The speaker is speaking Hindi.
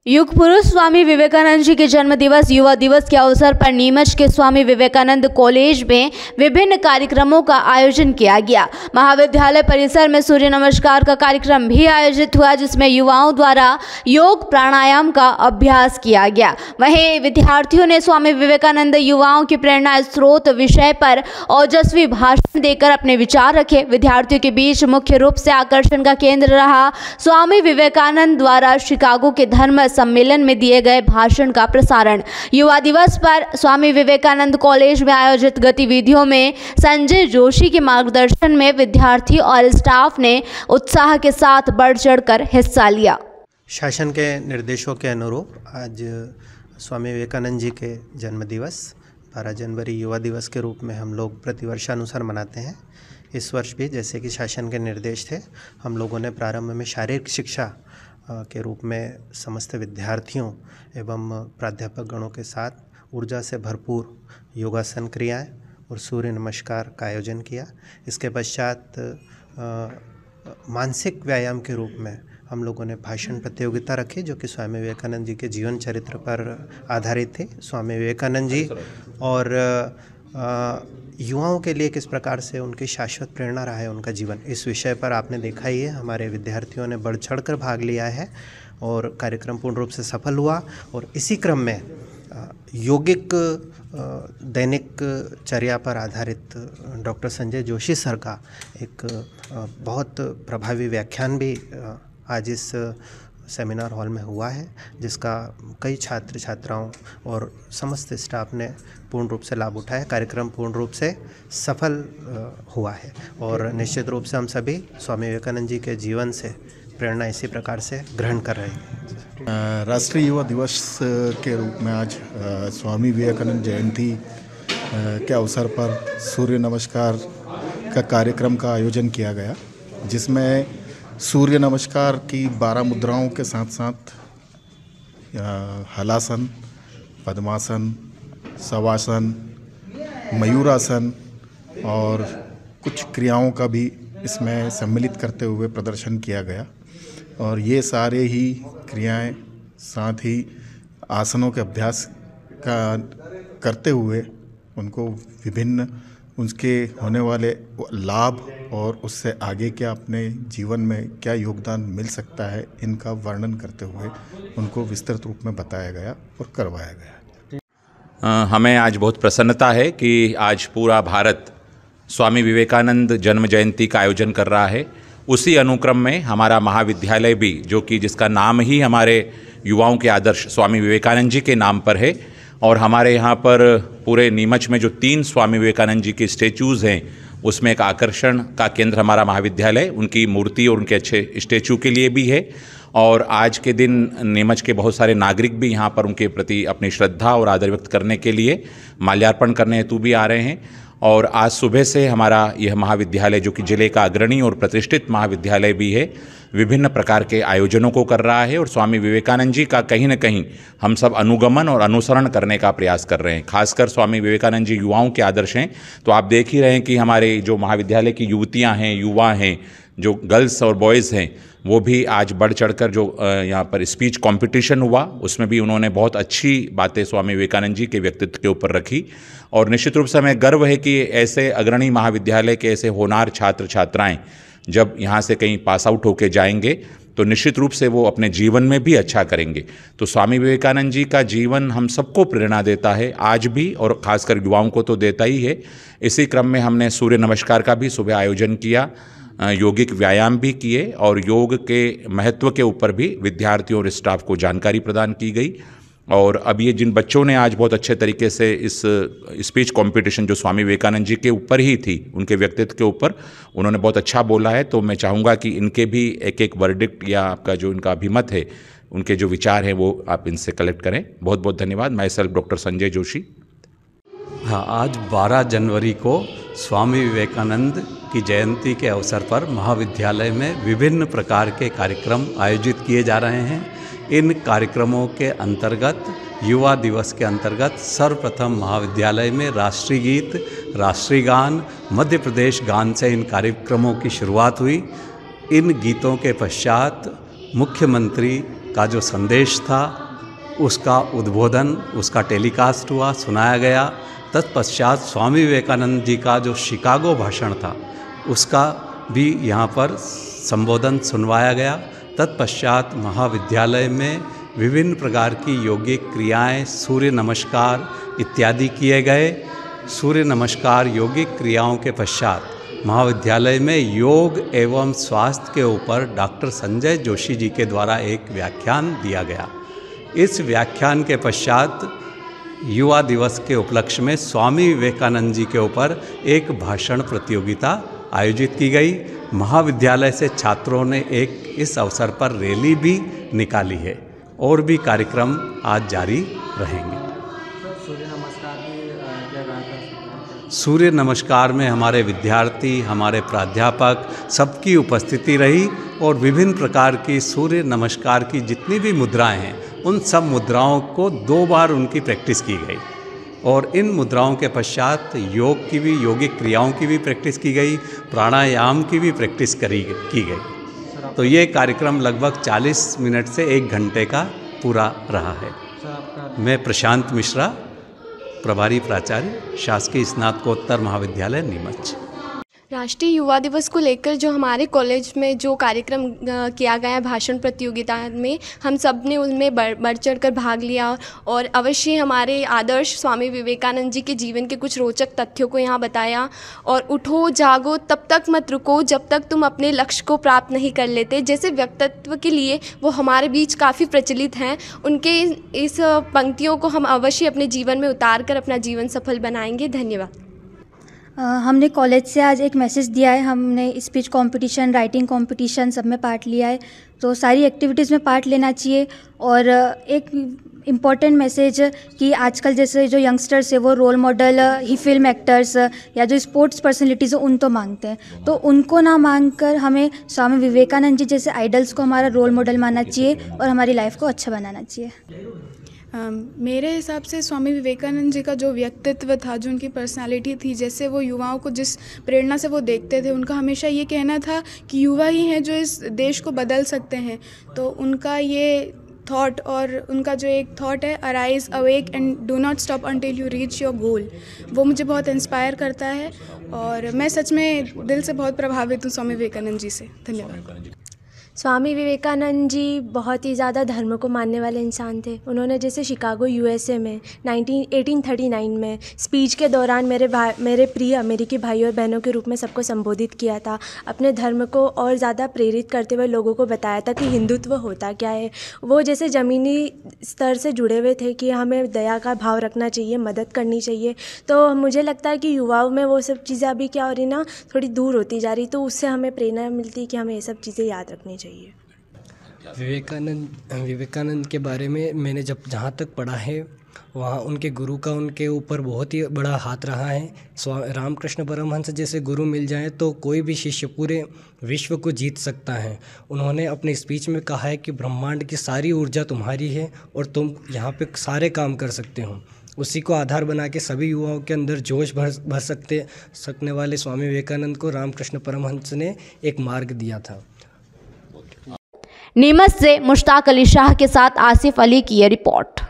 युग पुरुष स्वामी विवेकानंद जी के जन्म दिवस युवा दिवस के अवसर पर नीमच के स्वामी विवेकानंद कॉलेज में विभिन्न कार्यक्रमों का आयोजन किया गया। महाविद्यालय परिसर में सूर्य नमस्कार का कार्यक्रम भी आयोजित हुआ, जिसमें युवाओं द्वारा योग प्राणायाम का अभ्यास किया गया। वहीं विद्यार्थियों ने स्वामी विवेकानंद युवाओं की प्रेरणा स्रोत विषय पर ओजस्वी भाषण देकर अपने विचार रखे। विद्यार्थियों के बीच मुख्य रूप से आकर्षण का केंद्र रहा स्वामी विवेकानंद द्वारा शिकागो के धर्म सम्मेलन में दिए गए भाषण का प्रसारण। युवा दिवस पर स्वामी विवेकानंद कॉलेज में आयोजित गतिविधियों में संजय जोशी के मार्गदर्शन में विद्यार्थी और स्टाफ ने उत्साह के साथ बढ़ चढ़कर हिस्सा लिया। शासन के निर्देशों के अनुरूप आज स्वामी विवेकानंद जी के जन्म दिवस 12 जनवरी युवा दिवस के रूप में हम लोग प्रतिवर्षानुसार मनाते हैं। इस वर्ष भी जैसे कि शासन के निर्देश थे, हम लोगों ने प्रारंभ में शारीरिक शिक्षा के रूप में समस्त विद्यार्थियों एवं प्राध्यापक गणों के साथ ऊर्जा से भरपूर योगासन क्रियाएं और सूर्य नमस्कार का आयोजन किया। इसके पश्चात मानसिक व्यायाम के रूप में हम लोगों ने भाषण प्रतियोगिता रखी, जो कि स्वामी विवेकानंद जी के जीवन चरित्र पर आधारित थी। स्वामी विवेकानंद जी और युवाओं के लिए किस प्रकार से उनकी शाश्वत प्रेरणा रहा है उनका जीवन, इस विषय पर आपने देखा ही है। हमारे विद्यार्थियों ने बढ़ चढ़कर भाग लिया है और कार्यक्रम पूर्ण रूप से सफल हुआ। और इसी क्रम में योगिक दैनिक चर्या पर आधारित डॉक्टर संजय जोशी सर का एक बहुत प्रभावी व्याख्यान भी आज इस सेमिनार हॉल में हुआ है, जिसका कई छात्र छात्राओं और समस्त स्टाफ ने पूर्ण रूप से लाभ उठाया। कार्यक्रम पूर्ण रूप से सफल हुआ है और निश्चित रूप से हम सभी स्वामी विवेकानंद जी के जीवन से प्रेरणा इसी प्रकार से ग्रहण कर रहे हैं। राष्ट्रीय युवा दिवस के रूप में आज स्वामी विवेकानंद जयंती के अवसर पर सूर्य नमस्कार का कार्यक्रम का आयोजन किया गया, जिसमें सूर्य नमस्कार की 12 मुद्राओं के साथ साथ हलासन, पद्मासन, शवासन, मयूरासन और कुछ क्रियाओं का भी इसमें सम्मिलित करते हुए प्रदर्शन किया गया। और ये सारे ही क्रियाएं साथ ही आसनों के अभ्यास का करते हुए उनको विभिन्न उसके होने वाले लाभ और उससे आगे क्या अपने जीवन में क्या योगदान मिल सकता है, इनका वर्णन करते हुए उनको विस्तृत रूप में बताया गया और करवाया गया। हमें आज बहुत प्रसन्नता है कि आज पूरा भारत स्वामी विवेकानंद जन्म जयंती का आयोजन कर रहा है। उसी अनुक्रम में हमारा महाविद्यालय भी, जो कि जिसका नाम ही हमारे युवाओं के आदर्श स्वामी विवेकानंद जी के नाम पर है, और हमारे यहाँ पर पूरे नीमच में जो 3 स्वामी विवेकानंद जी के स्टेचूज़ हैं, उसमें एक आकर्षण का केंद्र हमारा महाविद्यालय उनकी मूर्ति और उनके अच्छे स्टेचू के लिए भी है। और आज के दिन नीमच के बहुत सारे नागरिक भी यहाँ पर उनके प्रति अपनी श्रद्धा और आदर व्यक्त करने के लिए माल्यार्पण करने हेतु भी आ रहे हैं। और आज सुबह से हमारा यह महाविद्यालय, जो कि जिले का अग्रणी और प्रतिष्ठित महाविद्यालय भी है, विभिन्न प्रकार के आयोजनों को कर रहा है। और स्वामी विवेकानंद जी का कहीं न कहीं हम सब अनुगमन और अनुसरण करने का प्रयास कर रहे हैं। खासकर स्वामी विवेकानंद जी युवाओं के आदर्श हैं, तो आप देख ही रहे हैं कि हमारे जो महाविद्यालय की युवतियां हैं, युवा हैं, जो गर्ल्स और बॉयज़ हैं, वो भी आज बढ़ चढ़कर जो यहाँ पर स्पीच कंपटीशन हुआ, उसमें भी उन्होंने बहुत अच्छी बातें स्वामी विवेकानंद जी के व्यक्तित्व के ऊपर रखी। और निश्चित रूप से हमें गर्व है कि ऐसे अग्रणी महाविद्यालय के ऐसे होनहार छात्र छात्राएं जब यहाँ से कहीं पास आउट होके जाएंगे तो निश्चित रूप से वो अपने जीवन में भी अच्छा करेंगे। तो स्वामी विवेकानंद जी का जीवन हम सबको प्रेरणा देता है आज भी, और ख़ासकर युवाओं को तो देता ही है। इसी क्रम में हमने सूर्य नमस्कार का भी सुबह आयोजन किया, योगिक व्यायाम भी किए और योग के महत्व के ऊपर भी विद्यार्थियों और स्टाफ को जानकारी प्रदान की गई। और अब ये जिन बच्चों ने आज बहुत अच्छे तरीके से इस स्पीच कंपटीशन जो स्वामी विवेकानंद जी के ऊपर ही थी, उनके व्यक्तित्व के ऊपर उन्होंने बहुत अच्छा बोला है, तो मैं चाहूँगा कि इनके भी एक एक वर्डिक्ट या आपका जो इनका अभिमत है, उनके जो विचार हैं, वो आप इनसे कलेक्ट करें। बहुत बहुत धन्यवाद। मैं सेल्फ डॉक्टर संजय जोशी। हाँ, आज 12 जनवरी को स्वामी विवेकानंद की जयंती के अवसर पर महाविद्यालय में विभिन्न प्रकार के कार्यक्रम आयोजित किए जा रहे हैं। इन कार्यक्रमों के अंतर्गत युवा दिवस के अंतर्गत सर्वप्रथम महाविद्यालय में राष्ट्रीय गीत, राष्ट्रीय गान, मध्य प्रदेश गान से इन कार्यक्रमों की शुरुआत हुई। इन गीतों के पश्चात मुख्यमंत्री का जो संदेश था उसका उद्बोधन, उसका टेलीकास्ट हुआ, सुनाया गया। तत्पश्चात स्वामी विवेकानंद जी का जो शिकागो भाषण था उसका भी यहाँ पर संबोधन सुनवाया गया। तत्पश्चात महाविद्यालय में विभिन्न प्रकार की योगिक क्रियाएं, सूर्य नमस्कार इत्यादि किए गए। सूर्य नमस्कार योगिक क्रियाओं के पश्चात महाविद्यालय में योग एवं स्वास्थ्य के ऊपर डॉक्टर संजय जोशी जी के द्वारा एक व्याख्यान दिया गया। इस व्याख्यान के पश्चात युवा दिवस के उपलक्ष्य में स्वामी विवेकानंद जी के ऊपर एक भाषण प्रतियोगिता आयोजित की गई। महाविद्यालय से छात्रों ने एक इस अवसर पर रैली भी निकाली है और भी कार्यक्रम आज जारी रहेंगे। सूर्य नमस्कार में हमारे विद्यार्थी, हमारे प्राध्यापक सबकी उपस्थिति रही और विभिन्न प्रकार की सूर्य नमस्कार की जितनी भी मुद्राएं हैं उन सब मुद्राओं को 2 बार उनकी प्रैक्टिस की गई और इन मुद्राओं के पश्चात योग की भी, योगिक क्रियाओं की भी प्रैक्टिस की गई, प्राणायाम की भी प्रैक्टिस की गई। तो ये कार्यक्रम लगभग 40 मिनट से 1 घंटे का पूरा रहा है। मैं प्रशांत मिश्रा, प्रभारी प्राचार्य, शासकीय स्नातकोत्तर महाविद्यालय नीमच। राष्ट्रीय युवा दिवस को लेकर जो हमारे कॉलेज में जो कार्यक्रम किया गया भाषण प्रतियोगिता में, हम सब ने उनमें बढ़ चढ़ कर भाग लिया और अवश्य हमारे आदर्श स्वामी विवेकानंद जी के जीवन के कुछ रोचक तथ्यों को यहाँ बताया। और उठो जागो तब तक मत रुको जब तक तुम अपने लक्ष्य को प्राप्त नहीं कर लेते, जैसे व्यक्तित्व के लिए वो हमारे बीच काफ़ी प्रचलित हैं। उनके इस पंक्तियों को हम अवश्य अपने जीवन में उतार कर अपना जीवन सफल बनाएंगे। धन्यवाद। हमने कॉलेज से आज एक मैसेज दिया है। हमने स्पीच कंपटीशन, राइटिंग कंपटीशन सब में पार्ट लिया है, तो सारी एक्टिविटीज़ में पार्ट लेना चाहिए। और एक इम्पॉर्टेंट मैसेज कि आजकल जैसे जो यंगस्टर्स है वो रोल मॉडल ही फिल्म एक्टर्स या जो स्पोर्ट्स पर्सनैलिटीज़ उन तो मांगते हैं, तो उनको ना मांग कर हमें स्वामी विवेकानंद जी जैसे आइडल्स को हमारा रोल मॉडल मानना चाहिए और हमारी लाइफ को अच्छा बनाना चाहिए। मेरे हिसाब से स्वामी विवेकानंद जी का जो व्यक्तित्व था, जो उनकी पर्सनालिटी थी, जैसे वो युवाओं को जिस प्रेरणा से वो देखते थे, उनका हमेशा ये कहना था कि युवा ही हैं जो इस देश को बदल सकते हैं। तो उनका ये थॉट और उनका जो एक थॉट है, arise awake and do not stop until you reach your goal, वो मुझे बहुत इंस्पायर करता है और मैं सच में दिल से बहुत प्रभावित हूँ स्वामी विवेकानंद जी से। धन्यवाद। स्वामी विवेकानंद जी बहुत ही ज़्यादा धर्म को मानने वाले इंसान थे। उन्होंने जैसे शिकागो यूएसए में 1839 में स्पीच के दौरान मेरे प्रिय अमेरिकी भाइयों और बहनों के रूप में सबको संबोधित किया था। अपने धर्म को और ज़्यादा प्रेरित करते हुए लोगों को बताया था कि हिंदुत्व होता क्या है। वो जैसे ज़मीनी स्तर से जुड़े हुए थे कि हमें दया का भाव रखना चाहिए, मदद करनी चाहिए। तो मुझे लगता है कि युवाओं में वो सब चीज़ें अभी क्या हो रही ना, थोड़ी दूर होती जा रही, तो उससे हमें प्रेरणा मिलती है कि हमें ये सब चीज़ें याद रखनी चाहिए। विवेकानंद के बारे में मैंने जहाँ तक पढ़ा है वहाँ उनके गुरु का उनके ऊपर बहुत ही बड़ा हाथ रहा है। रामकृष्ण परमहंस जैसे गुरु मिल जाएं तो कोई भी शिष्य पूरे विश्व को जीत सकता है। उन्होंने अपने स्पीच में कहा है कि ब्रह्मांड की सारी ऊर्जा तुम्हारी है और तुम यहाँ पे सारे काम कर सकते हो। उसी को आधार बना के सभी युवाओं के अंदर जोश भर सकने वाले स्वामी विवेकानंद को रामकृष्ण परमहंस ने एक मार्ग दिया था। नीमच से मुश्ताक अली शाह के साथ आसिफ अली की ये रिपोर्ट।